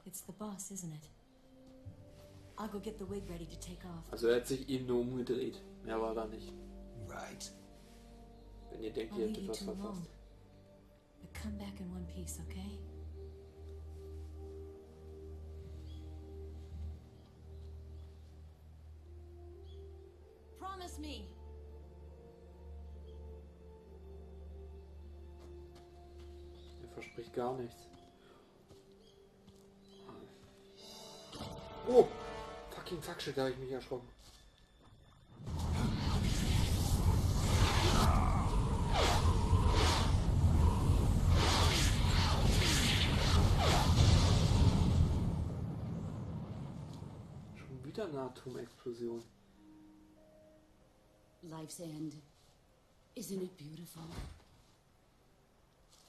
It's the boss, isn't it? I'll go get the wig ready to take off. Also er hat sich eben nur umgedreht. Mehr war da nicht. Right. Wenn ihr denkt, ihr hättet was verpasst. But come back in one piece, okay? Promise me. Er verspricht gar nichts. Oh! Fucking Fuckshit, da habe ich mich erschrocken. Schon wieder eine Atomexplosion. Life's end. Isn't it beautiful?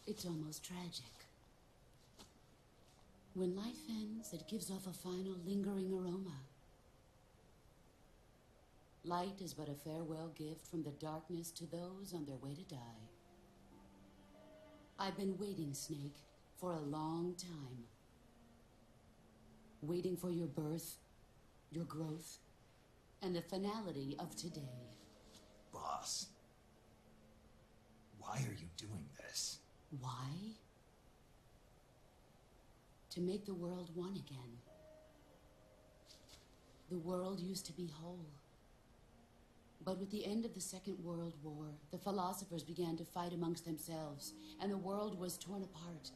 It's almost tragic. When life ends, it gives off a final lingering aroma. Light is but a farewell gift from the darkness to those on their way to die. I've been waiting, Snake, for a long time. Waiting for your birth, your growth, and the finality of today. Boss, why are you doing this? Why? To make the world one again. The world used to be whole. But with the end of the Second World War, the philosophers began to fight amongst themselves, and the world was torn apart.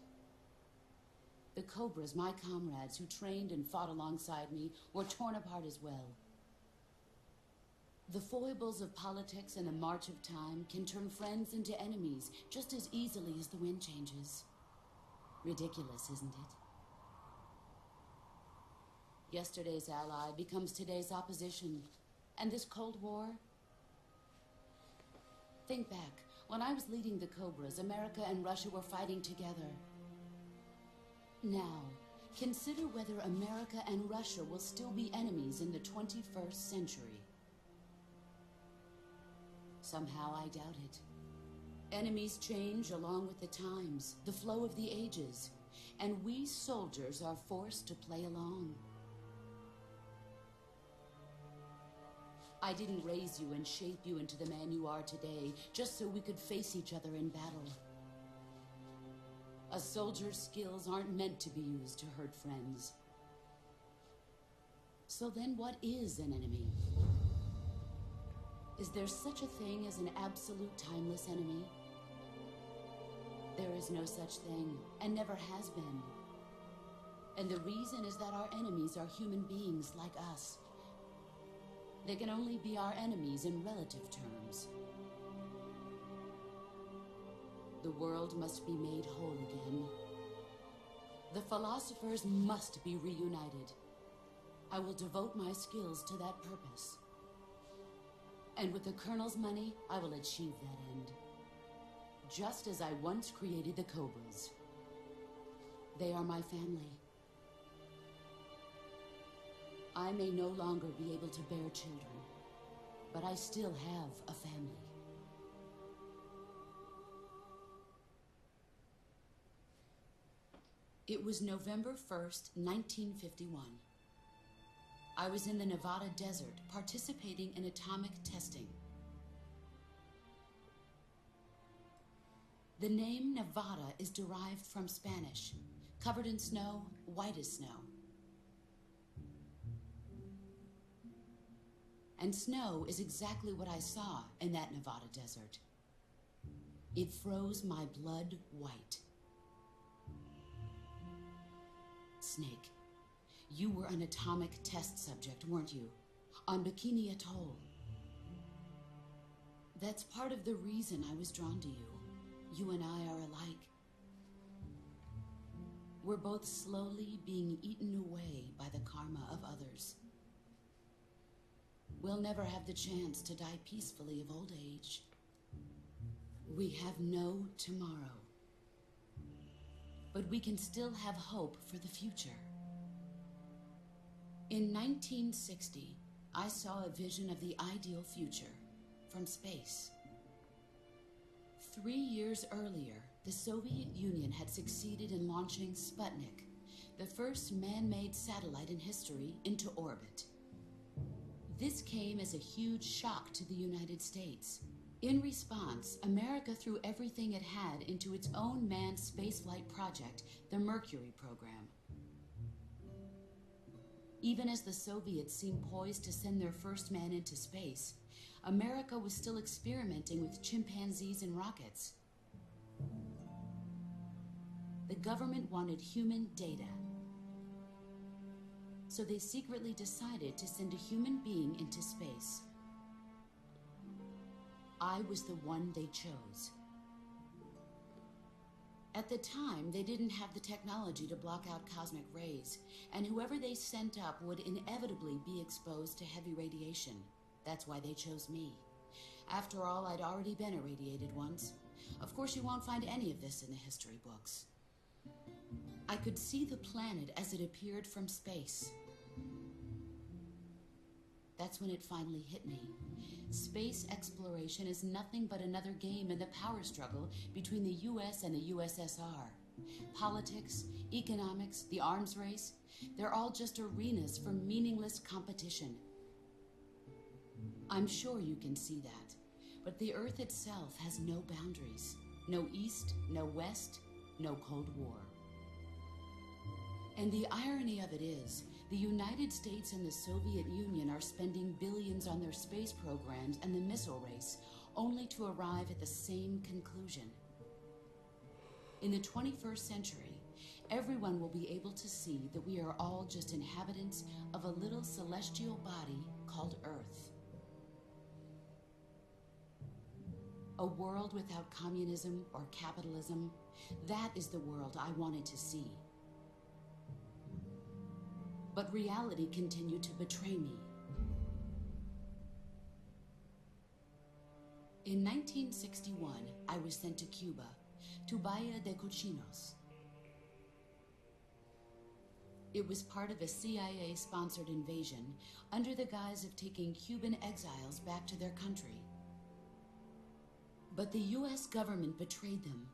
The Cobras, my comrades who trained and fought alongside me, were torn apart as well. The foibles of politics and the march of time can turn friends into enemies just as easily as the wind changes. Ridiculous, isn't it? Yesterday's ally becomes today's opposition. And this Cold War? Think back. When I was leading the Cobras, America and Russia were fighting together. Now, consider whether America and Russia will still be enemies in the 21st century. Somehow I doubt it. Enemies change along with the times, the flow of the ages, and we soldiers are forced to play along. I didn't raise you and shape you into the man you are today just so we could face each other in battle. A soldier's skills aren't meant to be used to hurt friends. So then what is an enemy? Is there such a thing as an absolute timeless enemy? There is no such thing, and never has been. And the reason is that our enemies are human beings like us. They can only be our enemies in relative terms. The world must be made whole again. The philosophers must be reunited. I will devote my skills to that purpose. And with the Colonel's money, I will achieve that end. Just as I once created the Cobras. They are my family. I may no longer be able to bear children, but I still have a family. It was November 1st, 1951. I was in the Nevada desert participating in atomic testing. The name Nevada is derived from Spanish, covered in snow, white as snow. And snow is exactly what I saw in that Nevada desert. It froze my blood white. Snake, you were an atomic test subject, weren't you? On Bikini Atoll. That's part of the reason I was drawn to you. You and I are alike. We're both slowly being eaten away by the karma of others. We'll never have the chance to die peacefully of old age. We have no tomorrow. But we can still have hope for the future. In 1960, I saw a vision of the ideal future from space. 3 years earlier, the Soviet Union had succeeded in launching Sputnik, the first man-made satellite in history into orbit. This came as a huge shock to the United States. In response, America threw everything it had into its own manned spaceflight project, the Mercury program. Even as the Soviets seemed poised to send their first man into space, America was still experimenting with chimpanzees and rockets. The government wanted human data, so they secretly decided to send a human being into space. I was the one they chose. At the time, they didn't have the technology to block out cosmic rays, and whoever they sent up would inevitably be exposed to heavy radiation. That's why they chose me. After all, I'd already been irradiated once. Of course, you won't find any of this in the history books. I could see the planet as it appeared from space. That's when it finally hit me. Space exploration is nothing but another game in the power struggle between the US and the USSR. Politics, economics, the arms race, they're all just arenas for meaningless competition. I'm sure you can see that, but the Earth itself has no boundaries. No East, no West, no Cold War. And the irony of it is, the United States and the Soviet Union are spending billions on their space programs and the missile race, only to arrive at the same conclusion. In the 21st century, everyone will be able to see that we are all just inhabitants of a little celestial body called Earth. A world without communism or capitalism, that is the world I wanted to see. But reality continued to betray me. In 1961, I was sent to Cuba, to Bahia de Cochinos. It was part of a CIA-sponsored invasion under the guise of taking Cuban exiles back to their country. But the US government betrayed them.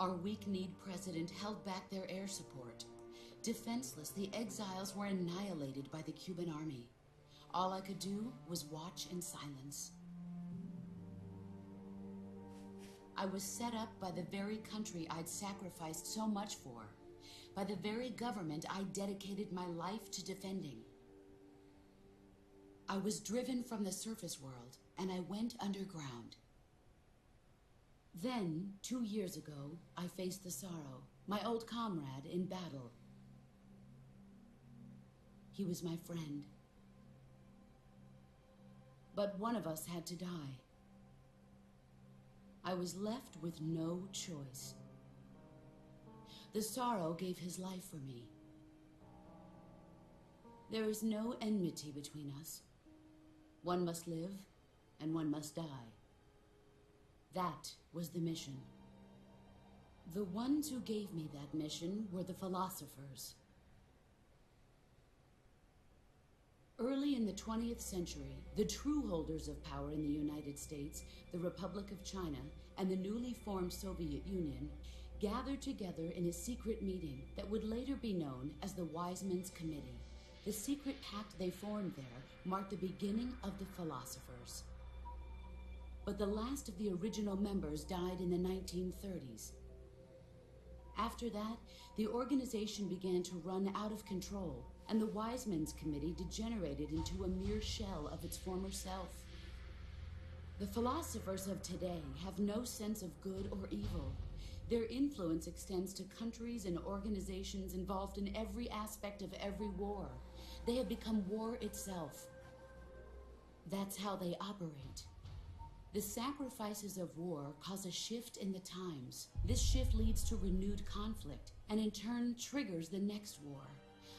Our weak-kneed president held back their air support. Defenseless, the exiles were annihilated by the Cuban army. All I could do was watch in silence. I was set up by the very country I'd sacrificed so much for, by the very government I dedicated my life to defending. I was driven from the surface world, and I went underground. Then, 2 years ago, I faced the sorrow, my old comrade in battle. He was my friend. But one of us had to die. I was left with no choice. The sorrow gave his life for me. There is no enmity between us. One must live, and one must die. That was the mission. The ones who gave me that mission were the philosophers. Early in the 20th century, the true holders of power in the United States, the Republic of China, and the newly formed Soviet Union gathered together in a secret meeting that would later be known as the Wise Men's Committee. The secret pact they formed there marked the beginning of the philosophers. But the last of the original members died in the 1930s. After that, the organization began to run out of control, and the Wise Men's Committee degenerated into a mere shell of its former self. The philosophers of today have no sense of good or evil. Their influence extends to countries and organizations involved in every aspect of every war. They have become war itself. That's how they operate. The sacrifices of war cause a shift in the times. This shift leads to renewed conflict, and in turn triggers the next war.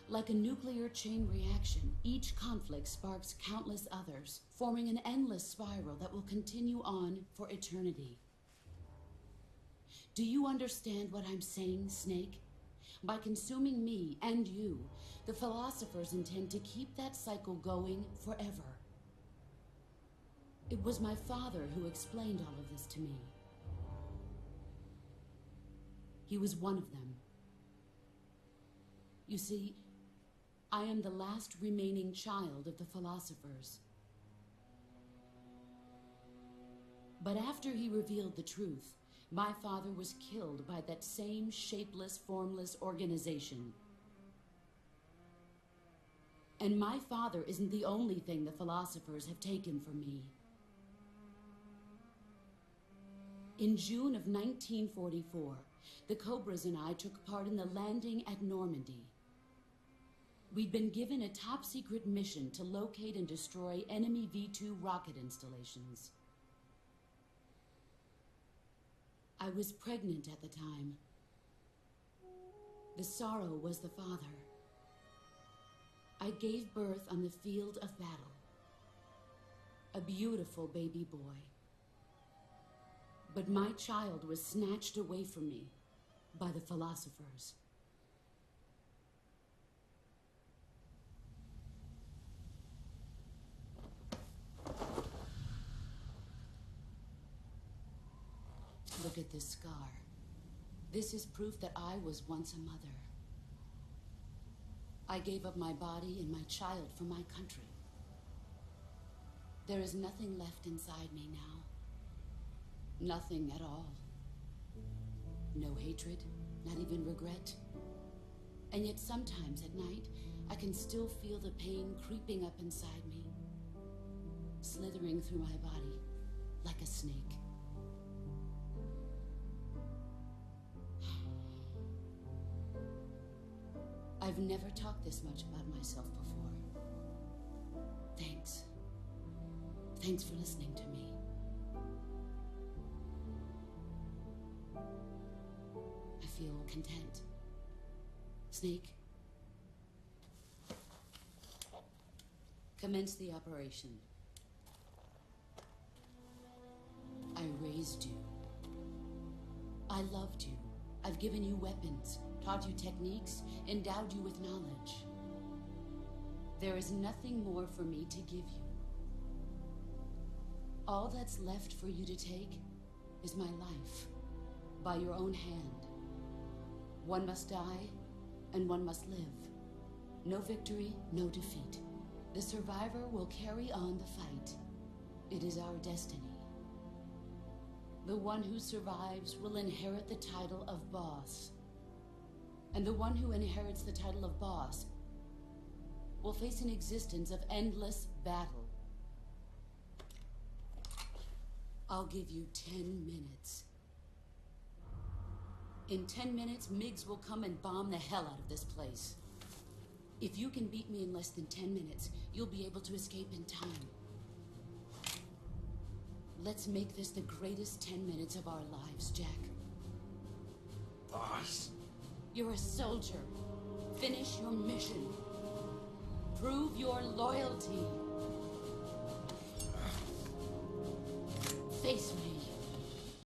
Like a nuclear chain reaction, each conflict sparks countless others, forming an endless spiral that will continue on for eternity. Do you understand what I'm saying, Snake? By consuming me and you, the philosophers intend to keep that cycle going forever. It was my father who explained all of this to me. He was one of them. You see, I am the last remaining child of the philosophers. But after he revealed the truth, my father was killed by that same shapeless, formless organization. And my father isn't the only thing the philosophers have taken from me. In June of 1944, the Cobras and I took part in the landing at Normandy. We'd been given a top-secret mission to locate and destroy enemy V-2 rocket installations. I was pregnant at the time. The sorrow was the father. I gave birth on the field of battle. A beautiful baby boy. But my child was snatched away from me by the philosophers. Look at this scar. This is proof that I was once a mother. I gave up my body and my child for my country. There is nothing left inside me now. Nothing at all. No hatred, not even regret. And yet sometimes at night, I can still feel the pain creeping up inside me, slithering through my body like a snake. I've never talked this much about myself before. Thanks. Thanks for listening to me. I feel content. Snake, commence the operation. I raised you. I loved you. I've given you weapons, taught you techniques, endowed you with knowledge. There is nothing more for me to give you. All that's left for you to take is my life, by your own hand. One must die, and one must live. No victory, no defeat. The survivor will carry on the fight. It is our destiny. The one who survives will inherit the title of boss. And the one who inherits the title of boss will face an existence of endless battle. I'll give you 10 minutes. In 10 minutes, MiGs will come and bomb the hell out of this place. If you can beat me in less than 10 minutes, you'll be able to escape in time. Let's make this the greatest 10 minutes of our lives, Jack. Boss. You're a soldier. Finish your mission. Prove your loyalty. Face me.